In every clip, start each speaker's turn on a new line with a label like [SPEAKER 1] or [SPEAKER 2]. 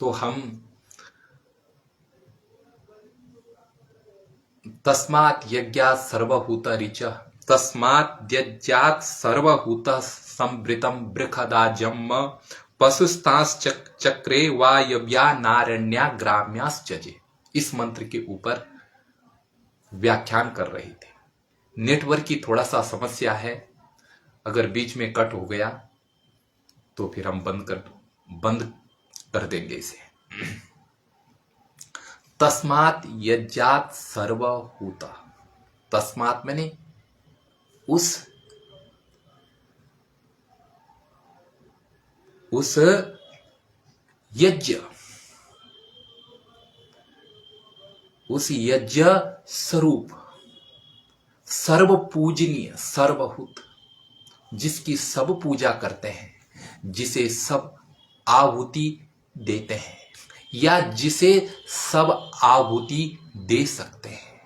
[SPEAKER 1] तो हम तस्मात् यज्ञात् सर्वभूत ऋचः तस्मात् यज्ञात् सर्वभूत संवृतम बृहदाजम पशुस्तांश्चक्रे वायव्या नारण्या ग्राम्याश्चजे। इस मंत्र के ऊपर व्याख्यान कर रहे थे। नेटवर्क की थोड़ा सा समस्या है, अगर बीच में कट हो गया तो फिर हम बंद कर देंगे इसे। तस्मात् यज्ञात् सर्वभूत, तस्मात् मैंने उस यज्ञ, उस यज्ञ स्वरूप सर्व पूजनीय सर्वभूत, जिसकी सब पूजा करते हैं, जिसे सब आहुति देते हैं या जिसे सब आहुति दे सकते हैं,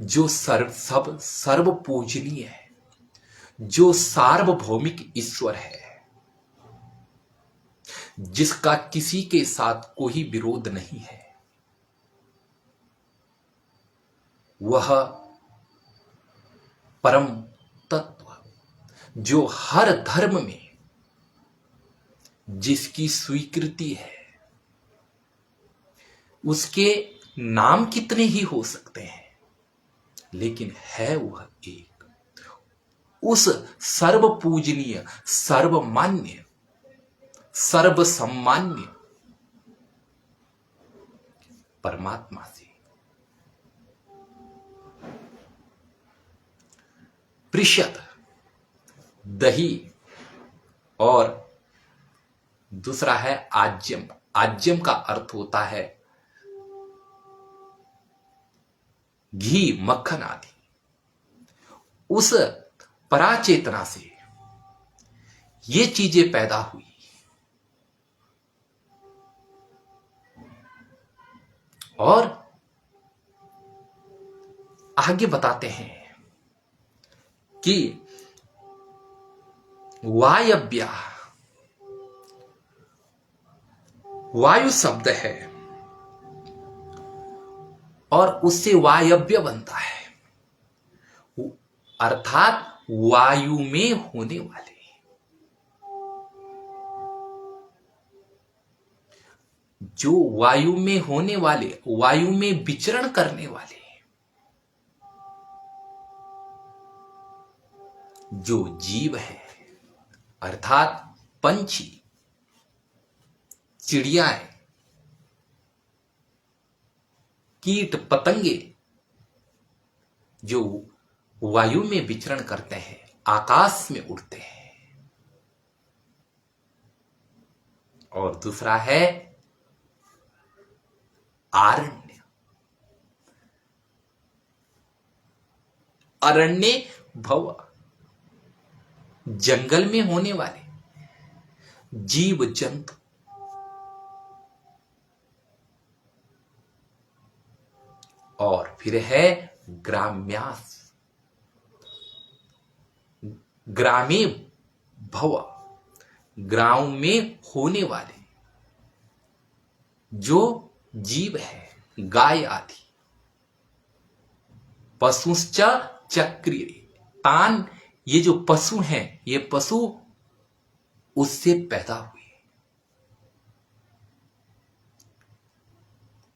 [SPEAKER 1] जो सर्व पूजनीय है, जो सार्वभौमिक ईश्वर है, जिसका किसी के साथ कोई विरोध नहीं है, वह परम तत्व, जो हर धर्म में जिसकी स्वीकृति है, उसके नाम कितने ही हो सकते हैं, लेकिन है वह एक, उस सर्व पूजनीय सर्वमान्य सर्वसम्मान्य परमात्मा से प्रिषद दही और दूसरा है आज्यम। आज्यम का अर्थ होता है घी, मक्खन आदि। उस पराचेतना से ये चीजें पैदा हुई और आगे बताते हैं कि वायव्या, वायु शब्द है और उससे वायव्य बनता है, अर्थात वायु में होने वाले, जो वायु में होने वाले, वायु में विचरण करने वाले, जो जीव है, अर्थात पंछी, चिड़ियाएं, कीट पतंगे, जो वायु में विचरण करते हैं, आकाश में उड़ते हैं। और दूसरा है आरण्य। अरण्य भव, जंगल में होने वाले जीव जंतु। और फिर है ग्राम्यास, ग्रामे भव, ग्राम में होने वाले जो जीव है, गाय आदि। पशुश्च चक्रीय, तान, ये जो पशु हैं, ये पशु उससे पैदा हुए।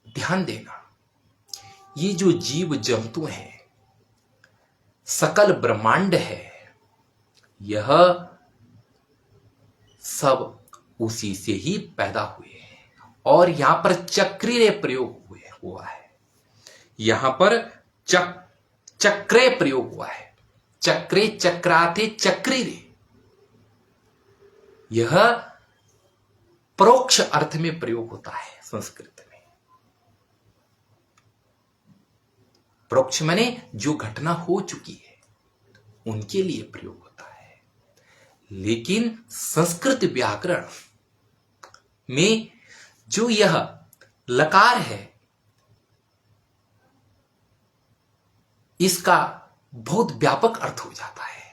[SPEAKER 1] ध्यान देना, ये जो जीव जंतु हैं, सकल ब्रह्मांड है, यह सब उसी से ही पैदा हुए हैं। और यहां पर चक्रीय प्रयोग हुआ है, यहां पर चक्रे प्रयोग हुआ है। चक्रे, चक्राते, चक्रीय, यह परोक्ष अर्थ में प्रयोग होता है संस्कृत में। परोक्ष माने जो घटना हो चुकी है उनके लिए प्रयोग होता है। लेकिन संस्कृत व्याकरण में जो यह लकार है, इसका बहुत व्यापक अर्थ हो जाता है।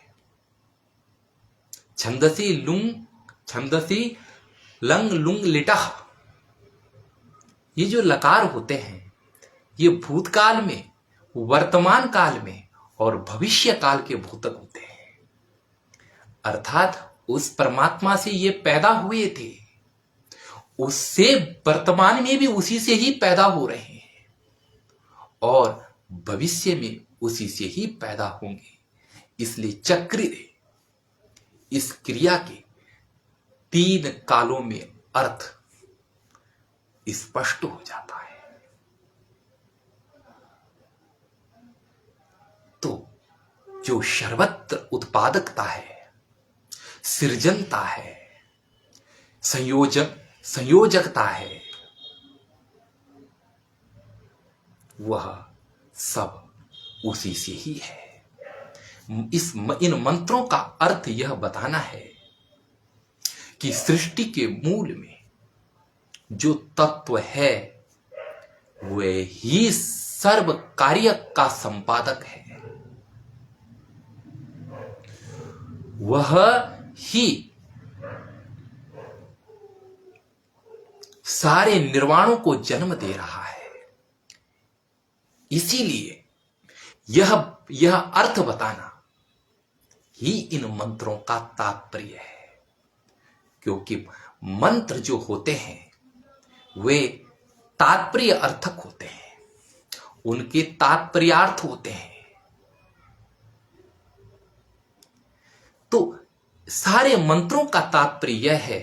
[SPEAKER 1] छंदसी लुंग, छंदसी लंग लुंग लिटह, ये जो लकार होते हैं ये भूतकाल में, वर्तमान काल में और भविष्य काल के भूतक होते हैं। अर्थात उस परमात्मा से ये पैदा हुए थे, उससे वर्तमान में भी उसी से ही पैदा हो रहे हैं और भविष्य में उसी से ही पैदा होंगे। इसलिए चक्र इस क्रिया के 3 कालों में अर्थ स्पष्ट हो जाता है। तो जो सर्वत्र उत्पादकता है, सृजनता है, संयोजकता है, वह सब उसी से ही है। इन मंत्रों का अर्थ यह बताना है कि सृष्टि के मूल में जो तत्व है वह ही सर्व कार्य का संपादक है, वह ही सारे निर्वाणों को जन्म दे रहा है। इसीलिए यह अर्थ बताना ही इन मंत्रों का तात्पर्य है, क्योंकि मंत्र जो होते हैं वे तात्पर्य अर्थक होते हैं, उनके तात्पर्यार्थ होते हैं। तो सारे मंत्रों का तात्पर्य यह है,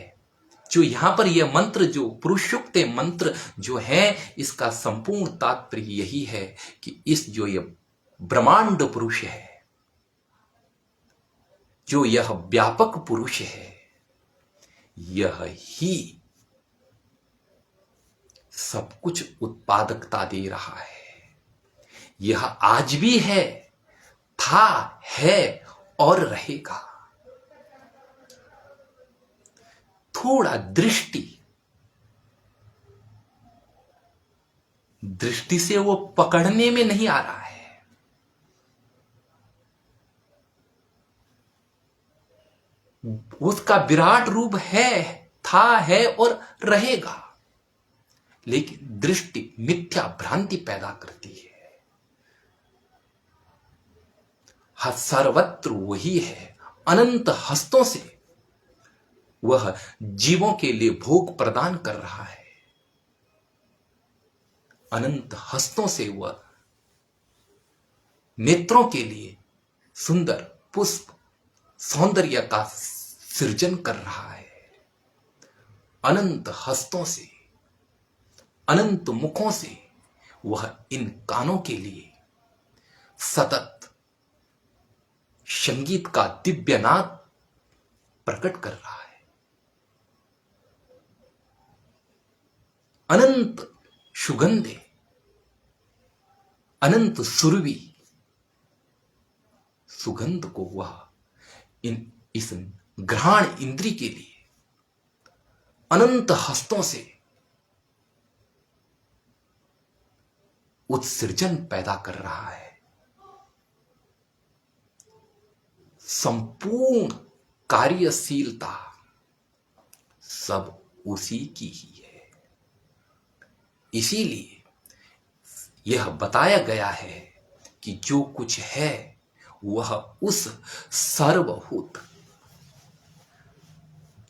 [SPEAKER 1] जो यहां पर यह मंत्र, जो पुरुषोक्त मंत्र जो है, इसका संपूर्ण तात्पर्य यही है कि इस जो यह ब्रह्मांड पुरुष है, जो यह व्यापक पुरुष है, यह ही सब कुछ उत्पादकता दे रहा है। यह आज भी है, था, है और रहेगा। थोड़ा दृष्टि से वो पकड़ने में नहीं आ रहा है। उसका विराट रूप है, था, है और रहेगा, लेकिन दृष्टि मिथ्या भ्रांति पैदा करती है। सर्वत्र वही है, अनंत हस्तों से वह जीवों के लिए भोग प्रदान कर रहा है। अनंत हस्तों से वह नेत्रों के लिए सुंदर पुष्प सौंदर्य का सृजन कर रहा है। अनंत हस्तों से, अनंत मुखों से वह इन कानों के लिए सतत संगीत का दिव्य नाद प्रकट कर रहा है। अनंत सुगंधे, अनंत सुरभि सुगंध को वह इस घ्राण इंद्री के लिए अनंत हस्तों से उत्सर्जन पैदा कर रहा है। संपूर्ण कार्यशीलता सब उसी की ही है। इसीलिए यह बताया गया है कि जो कुछ है वह उस सर्वभूत,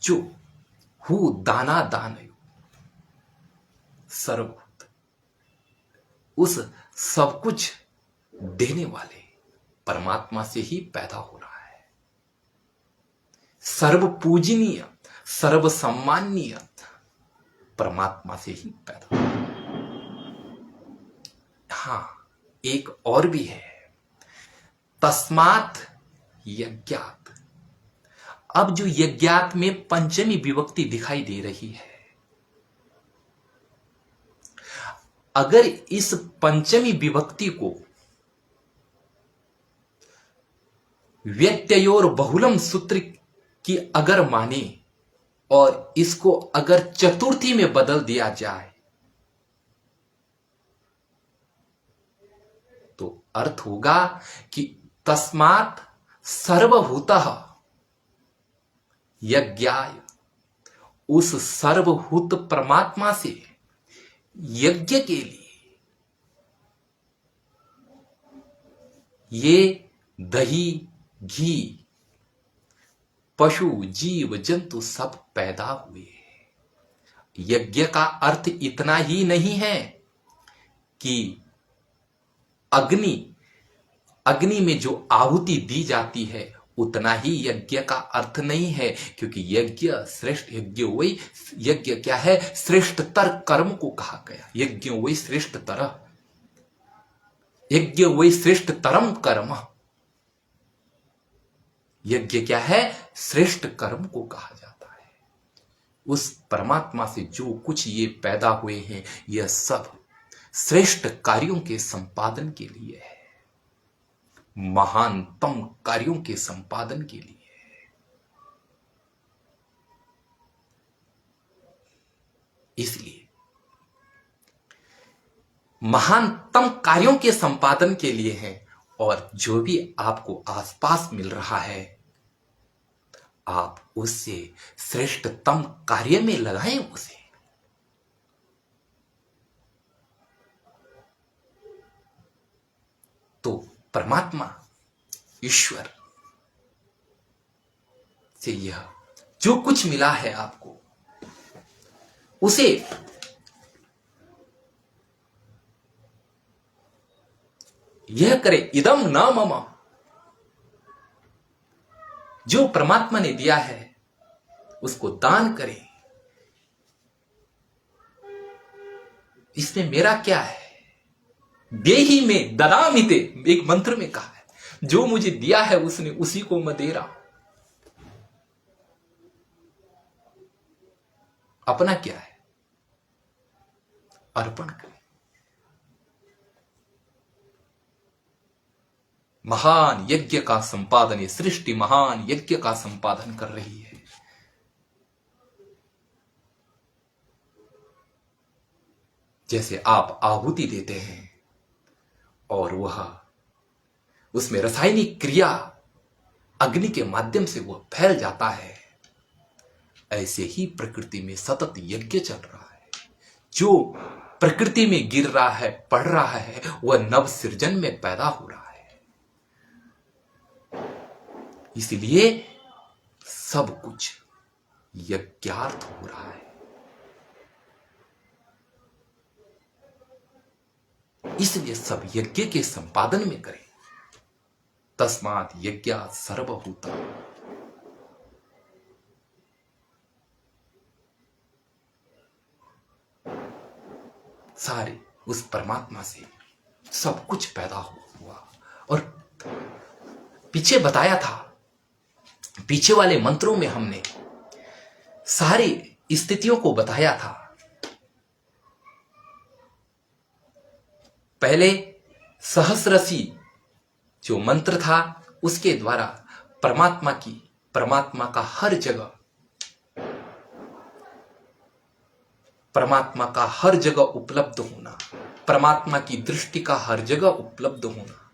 [SPEAKER 1] जो हु दाना दान सर्वभूत, उस सब कुछ देने वाले परमात्मा से ही पैदा हो रहा है। सर्व पूजनीय, सर्व सम्माननीय परमात्मा से ही पैदा हो रहा है। हां, एक और भी है, तस्मात् यज्ञात्। अब जो यज्ञात् में पंचमी विभक्ति दिखाई दे रही है, अगर इस पंचमी विभक्ति को व्यत्ययोर बहुलम सूत्र की अगर माने और इसको अगर चतुर्थी में बदल दिया जाए तो अर्थ होगा कि तस्मात् सर्वभूतः यज्ञाय उस सर्वभूत परमात्मा से यज्ञ के लिए ये दही घी पशु जीव जंतु सब पैदा हुए। यज्ञ का अर्थ इतना ही नहीं है कि अग्नि में जो आहुति दी जाती है उतना ही यज्ञ का अर्थ नहीं है, क्योंकि यज्ञ श्रेष्ठ यज्ञ क्या है? श्रेष्ठतर कर्म को कहा गया। यज्ञ वही श्रेष्ठतर, यज्ञ वही श्रेष्ठतरम कर्म। यज्ञ क्या है? श्रेष्ठ कर्म को कहा जाता है। उस परमात्मा से जो कुछ ये पैदा हुए हैं, यह सब श्रेष्ठ कार्यों के संपादन के लिए है, महानतम कार्यों के संपादन के लिए है। इसलिए महानतम कार्यों के संपादन के लिए है, और जो भी आपको आसपास मिल रहा है आप उससे श्रेष्ठतम कार्य में लगाएं उसे। तो परमात्मा ईश्वर से यह जो कुछ मिला है आपको, उसे यह करे इदम न मम। जो परमात्मा ने दिया है उसको दान करें। इसमें मेरा क्या है? देही में ददामिते, एक मंत्र में कहा है, जो मुझे दिया है उसने उसी को मैं दे रहा हूं। अपना क्या है? अर्पण करें। महान यज्ञ का संपादन, ये सृष्टि महान यज्ञ का संपादन कर रही है। जैसे आप आहुति देते हैं और वह उसमें रासायनिक क्रिया अग्नि के माध्यम से वह फैल जाता है, ऐसे ही प्रकृति में सतत यज्ञ चल रहा है। जो प्रकृति में गिर रहा है, पड़ रहा है, वह नव सृजन में पैदा हो रहा है। इसलिए सब कुछ यज्ञार्थ हो रहा है। इसलिए सब यज्ञ के संपादन में करें। तस्मात् यज्ञात् सर्वभूता। सारे उस परमात्मा से सब कुछ पैदा हुआ। और पीछे बताया था, पीछे वाले मंत्रों में हमने सारी स्थितियों को बताया था। पहले सहस्रसी जो मंत्र था उसके द्वारा परमात्मा का हर जगह उपलब्ध होना, परमात्मा की दृष्टि का हर जगह उपलब्ध होना,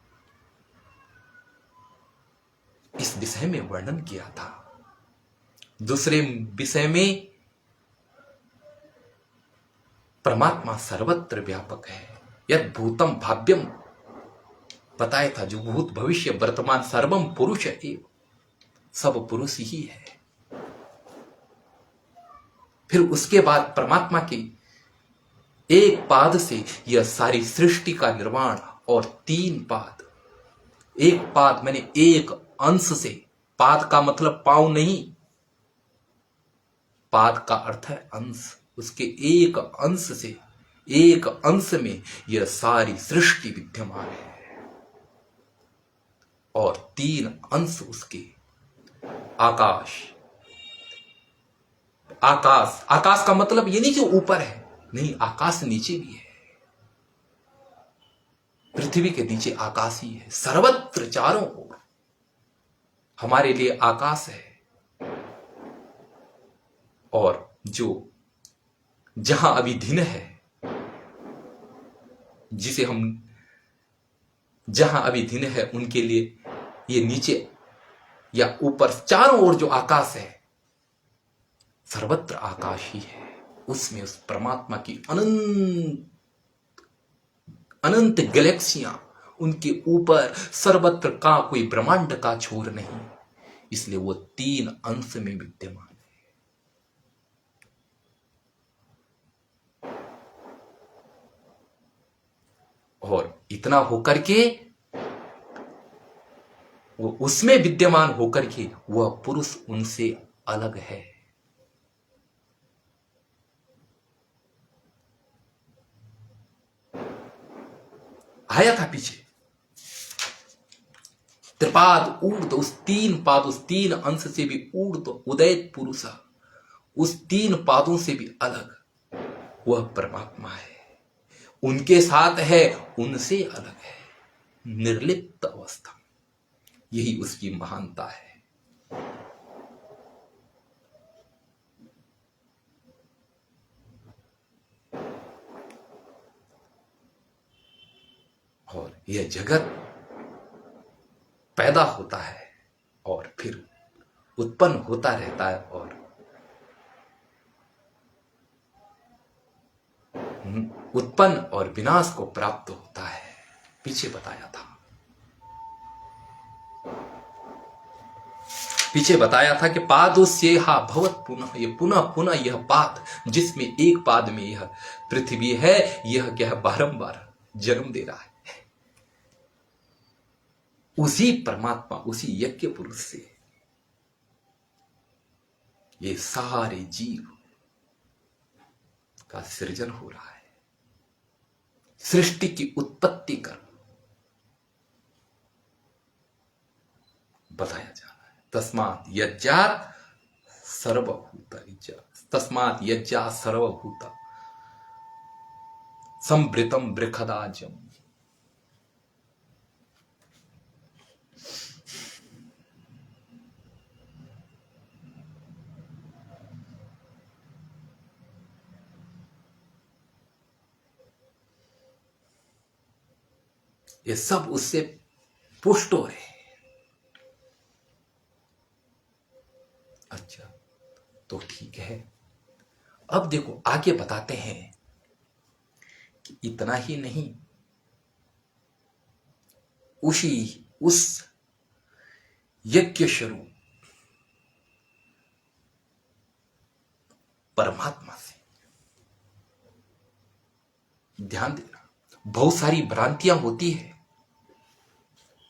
[SPEAKER 1] इस विषय में वर्णन किया था। दूसरे विषय में परमात्मा सर्वत्र व्यापक है, यद भूतम भाव्यम बताया था। जो भूत भविष्य वर्तमान सर्वम पुरुष एव, सब पुरुष ही है। फिर उसके बाद परमात्मा के एक पाद से यह सारी सृष्टि का निर्माण, और 3 पाद। एक पाद मैंने एक अंश से, पाद का मतलब पांव नहीं, पाद का अर्थ है अंश। उसके एक अंश से, एक अंश में यह सारी सृष्टि विद्यमान है, और 3 अंश उसके आकाश का मतलब ये नहीं कि ऊपर है, नहीं, आकाश नीचे भी है। पृथ्वी के नीचे आकाश ही है। सर्वत्र चारों ओर हमारे लिए आकाश है। और जो जहां अभी दिन है, जिसे हम जहां अभी दिन है, उनके लिए ये नीचे या ऊपर चारों ओर जो आकाश है, सर्वत्र आकाश ही है, उसमें उस परमात्मा की अनंत अनंत गैलेक्सियां, उनके ऊपर सर्वत्र का कोई ब्रह्मांड का छोर नहीं, इसलिए वो 3 अंश में विद्यमान है। और इतना होकर के वो उसमें विद्यमान होकर के वह पुरुष उनसे अलग है। आया था पीछे, त्रिपाद ऊर्ध, उस 3 पाद, उस 3 अंश से भी ऊर्ध उदयत पुरुष, उस 3 पादों से भी अलग वह परमात्मा है। उनके साथ है, उनसे अलग है, निर्लिप्त अवस्था। यही उसकी महानता है। और यह जगत पैदा होता है और फिर उत्पन्न होता रहता है और उत्पन्न और विनाश को प्राप्त होता है। पीछे बताया था, पीछे बताया था कि पादोस्य हा भवत पुनः, ये पुनः पुनः यह पाद, जिसमें एक पाद में यह पृथ्वी है, यह क्या है, बारंबार जन्म दे रहा है। उसी परमात्मा, उसी यज्ञ पुरुष से ये सारे जीव का सृजन हो रहा है, सृष्टि की उत्पत्ति कर बताया जा रहा है। तस्मात् यज्ञात् सर्वभूत, तस्मात् यज्ञात् सर्वभूत संवृतम बृखदाजम। ये सब उससे पुष्ट हो रहे हैं। अच्छा, तो ठीक है। अब देखो आगे बताते हैं कि इतना ही नहीं, उस यज्ञ स्वरूप परमात्मा से ध्यान देना, बहुत सारी भ्रांतियां होती है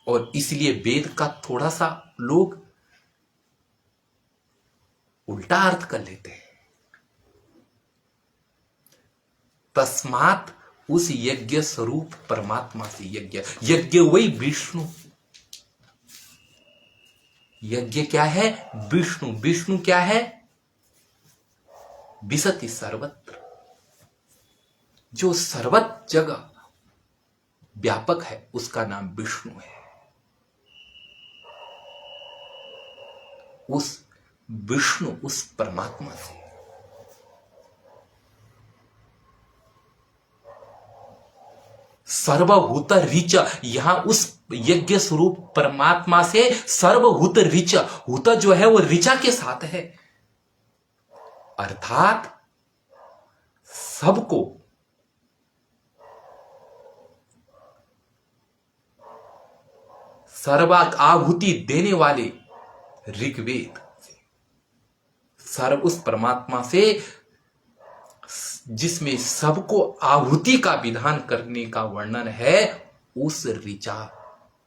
[SPEAKER 1] और इसलिए वेद का थोड़ा सा लोग उल्टा अर्थ कर लेते हैं। तस्मात् उस यज्ञ स्वरूप परमात्मा से, यज्ञ, यज्ञ वही विष्णु। यज्ञ क्या है? विष्णु। विष्णु क्या है? विशति सर्वत्र, जो सर्वत्र जगह व्यापक है, उसका नाम विष्णु है। उस विष्णु, उस परमात्मा से सर्वभूत ऋच, यहां उस यज्ञ स्वरूप परमात्मा से सर्वभूत ऋच, हुत जो है वो ऋचा के साथ है, अर्थात सबको सर्वाक आहुति देने वाले ऋग्वेद, सर्व उस परमात्मा से जिसमें सबको आहुति का विधान करने का वर्णन है, उस ऋचा,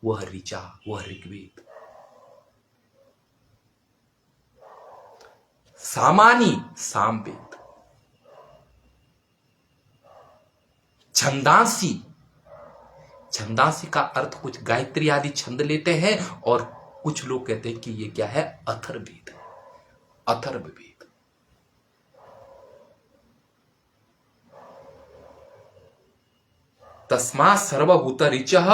[SPEAKER 1] वह ऋग्वेद। सामानी सामवेद, छंदांसी, छंदांसी का अर्थ कुछ गायत्री आदि छंद लेते हैं और कुछ लोग कहते हैं कि ये क्या है, अथर्ववेद, अथर्ववेद। तस्मा सर्वभूत ऋचः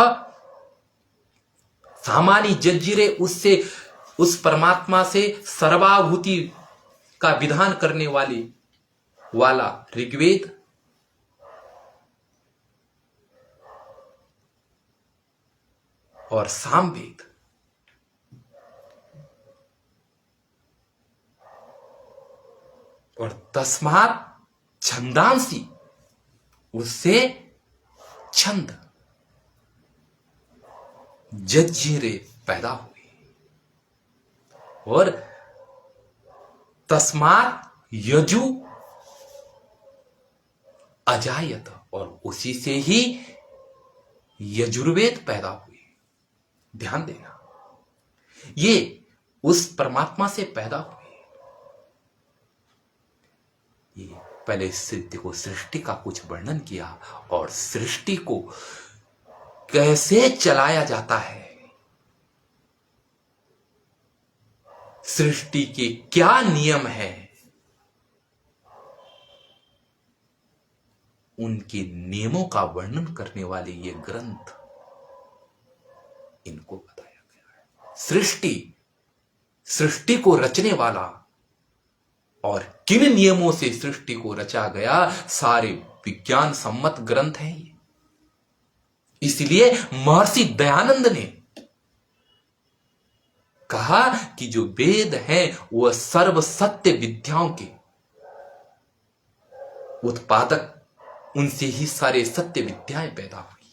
[SPEAKER 1] सामानी जज्जिरे, उससे, उस परमात्मा से सर्वाभूति का विधान करने वाला ऋग्वेद, और सामवेद और तस्मात् छंदांसी, उससे छंद जज्जिरे पैदा हुई। और तस्मात् यजु अजायत, और उसी से ही यजुर्वेद पैदा हुई। ध्यान देना, ये उस परमात्मा से पैदा हुई। ये पहले सृष्टि का कुछ वर्णन किया और सृष्टि को कैसे चलाया जाता है, सृष्टि के क्या नियम है, उनके नियमों का वर्णन करने वाले ये ग्रंथ, इनको बताया गया है। सृष्टि को रचने वाला और किन नियमों से सृष्टि को रचा गया, सारे विज्ञान सम्मत ग्रंथ हैं ये। इसलिए महर्षि दयानंद ने कहा कि जो वेद हैं वह सर्व सत्य विद्याओं के उत्पादक, उनसे ही सारे सत्य विद्याएं पैदा हुई।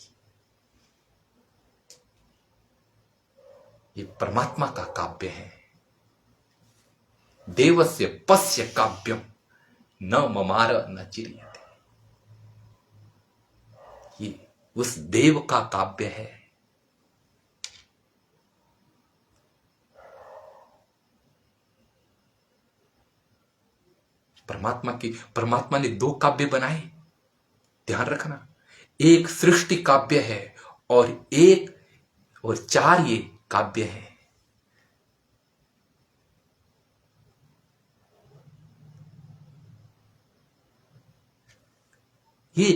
[SPEAKER 1] ये परमात्मा का काव्य है। देवस्य पश्य काव्यम न ममार न चिरियते, ये उस देव का काव्य है। परमात्मा ने दो काव्य बनाए, ध्यान रखना। एक सृष्टि काव्य है और चार ये काव्य है। ये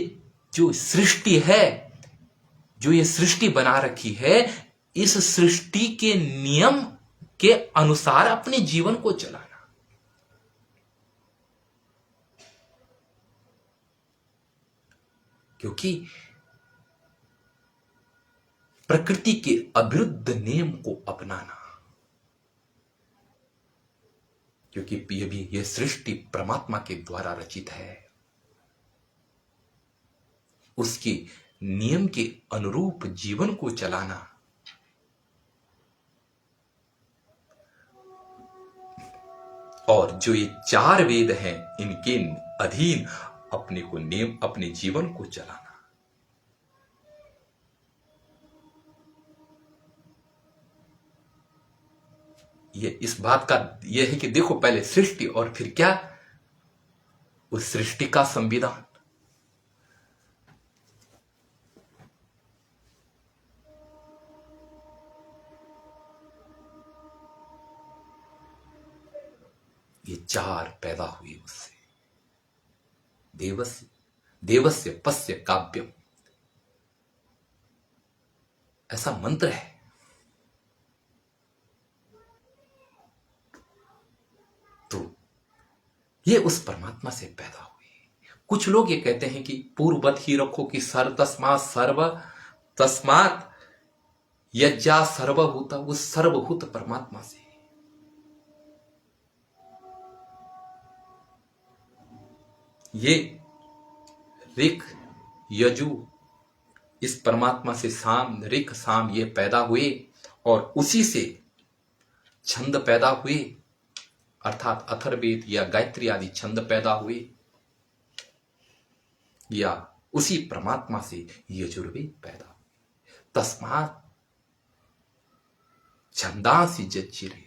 [SPEAKER 1] जो सृष्टि है, जो ये सृष्टि बना रखी है, इस सृष्टि के नियम के अनुसार अपने जीवन को चलाना। क्योंकि प्रकृति के अविरुद्ध नियम को अपनाना, क्योंकि ये सृष्टि परमात्मा के द्वारा रचित है, उसके नियम के अनुरूप जीवन को चलाना, और जो ये चार वेद हैं इनके अधीन अपने को नियम, अपने जीवन को चलाना। ये इस बात का यह है कि देखो, पहले सृष्टि और फिर क्या, उस सृष्टि का संविधान। ये चार पैदा हुई उससे। देवस्य पश्य काव्यम, ऐसा मंत्र है। तो ये उस परमात्मा से पैदा हुई। कुछ लोग ये कहते हैं कि पूर्ववत ही रखो कि तस्मात् यज्ञा सर्वभूत, उस सर्वभूत परमात्मा से। ये ऋक यजु, इस परमात्मा से साम, ऋक साम ये पैदा हुए, और उसी से छंद पैदा हुए, अर्थात अथर्ववेद या गायत्री आदि छंद पैदा हुए, या उसी परमात्मा से यजुर्वेद पैदा हुए। तस्मात् छंदांसि जज्जिरे,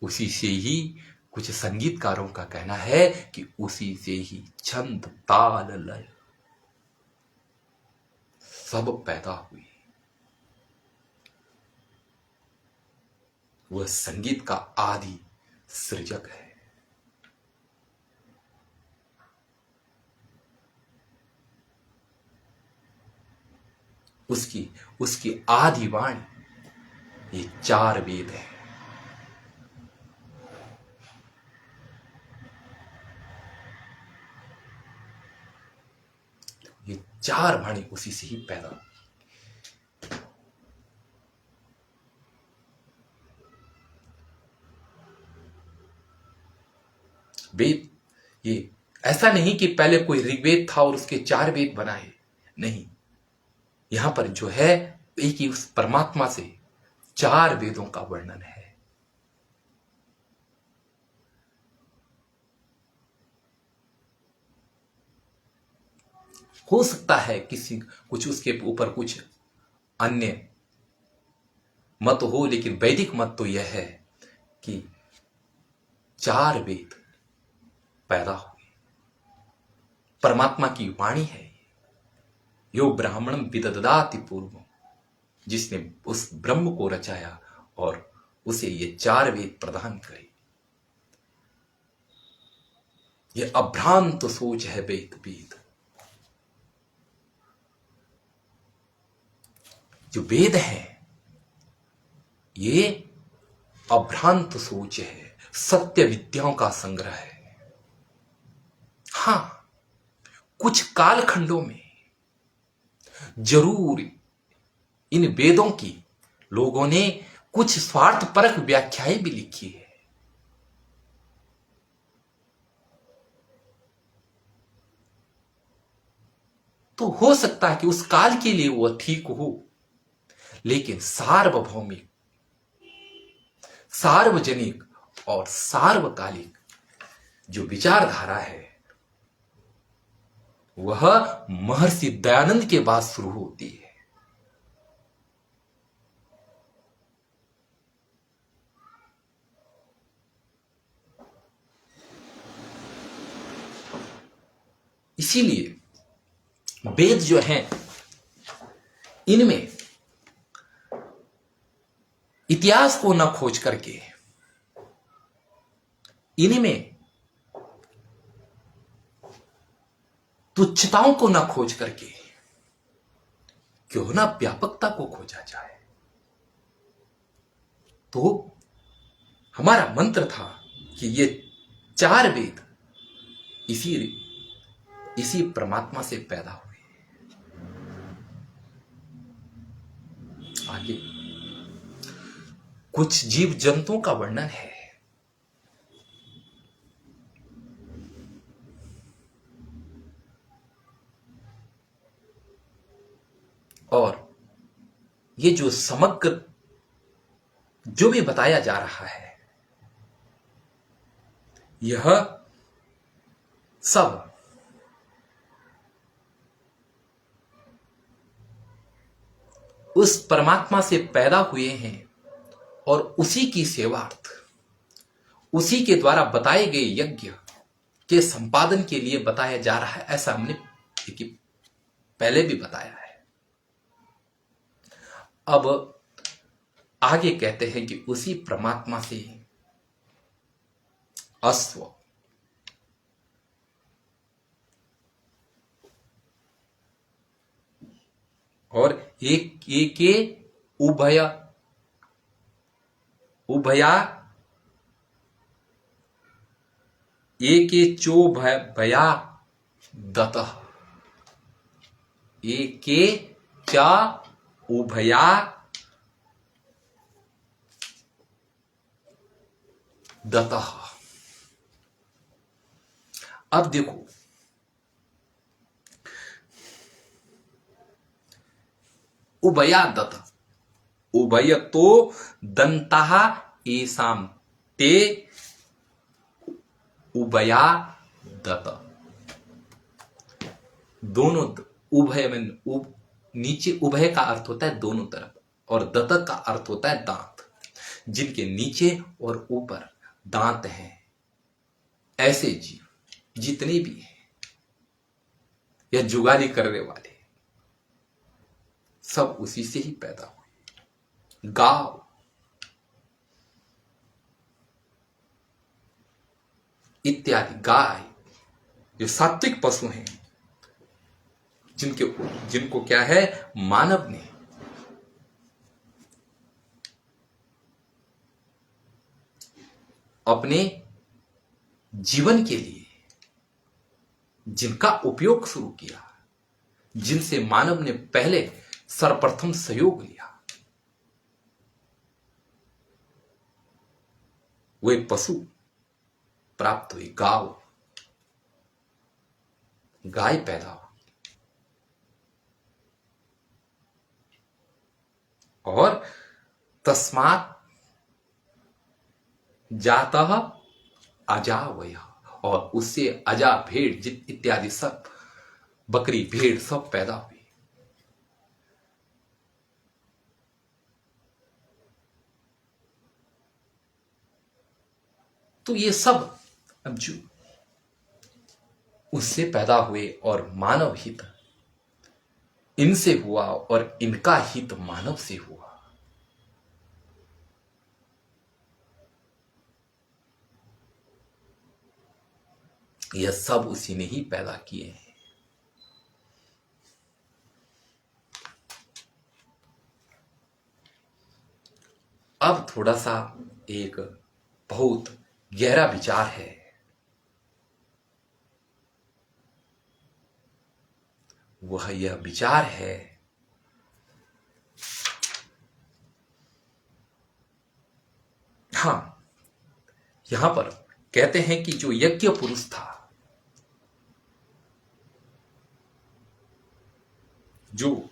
[SPEAKER 1] उसी से ही, कुछ संगीतकारों का कहना है कि उसी से ही छंद, ताल, लय सब पैदा हुई। वह संगीत का आदि सृजक है। उसकी आदि वाणी ये चार वेद है। ये चार वाणी उसी से ही पैदा हुई। वेद ये ऐसा नहीं कि पहले कोई ऋग्वेद था और उसके 4 वेद बनाए, नहीं, यहां पर जो है एक ही उस परमात्मा से 4 वेदों का वर्णन है। हो सकता है किसी कुछ उसके ऊपर कुछ अन्य मत हो, लेकिन वैदिक मत तो यह है कि 4 वेद पैदा हुए, परमात्मा की वाणी है। यो ब्राह्मणम विददाति पूर्व, जिसने उस ब्रह्म को रचाया और उसे ये 4 वेद प्रदान करे। ये अभ्रांत सोच है वेद वेद। जो वेद है ये अभ्रांत सोच है, सत्य विद्याओं का संग्रह है। हां, कुछ कालखंडों में जरूर इन वेदों की लोगों ने कुछ स्वार्थपरक व्याख्याएं भी लिखी है। तो हो सकता है कि उस काल के लिए वह ठीक हो, लेकिन सार्वभौमिक, सार्वजनिक और सार्वकालिक जो विचारधारा है वह महर्षि दयानंद के बाद शुरू होती है। इसीलिए वेद जो हैं इनमें इतिहास को न खोज करके, इनमें तुच्छताओं को न खोज करके क्यों ना व्यापकता को खोजा जाए। तो हमारा मंत्र था कि ये 4 वेद इसी परमात्मा से पैदा हुए। आगे कुछ जीव जंतुओं का वर्णन है। और ये जो समग्र जो भी बताया जा रहा है यह सब उस परमात्मा से पैदा हुए हैं और उसी की सेवार्थ, उसी के द्वारा बताए गए यज्ञ के संपादन के लिए बताया जा रहा है। ऐसा हमने पहले भी बताया है। अब आगे कहते हैं कि उसी परमात्मा से अश्व और एक उभया एके चोभया दतः, एके च उभया दतः। अब देखो उभया दत, उभय तो दंता एसाम ते उभया दत। दोनों, उभय में नीचे, उभय का अर्थ होता है दोनों तरफ और दत का अर्थ होता है दांत। जिनके नीचे और ऊपर दांत हैं, ऐसे जीव जितने भी हैं या जुगाली करने वाले सब उसी से ही पैदा हुए। गाय, इत्यादि, गाय जो सात्विक पशु हैं, जिनको क्या है, मानव ने अपने जीवन के लिए जिनका उपयोग शुरू किया, जिनसे मानव ने पहले सर्वप्रथम सहयोग लिया, वे पशु प्राप्त हुई, गाय पैदा हुई। और तस्मात् जातः अजा वय, और उससे अजा, भेड़ जित इत्यादि सब, बकरी भेड़ सब पैदा हुई। तो ये सब अब जो उससे पैदा हुए और मानव हित इनसे हुआ और इनका हित मानव से हुआ। यह सब उसी ने ही पैदा किए हैं। अब थोड़ा सा एक बहुत गहरा विचार है। वह यह विचार है, हाँ, यहां पर कहते हैं कि जो यज्ञ पुरुष था, जो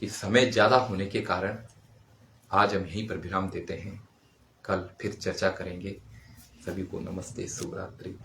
[SPEAKER 1] एक समय ज्यादा होने के कारण आज हम यहीं पर विराम देते हैं। कल फिर चर्चा करेंगे। सभी को नमस्ते, शुभ रात्रि।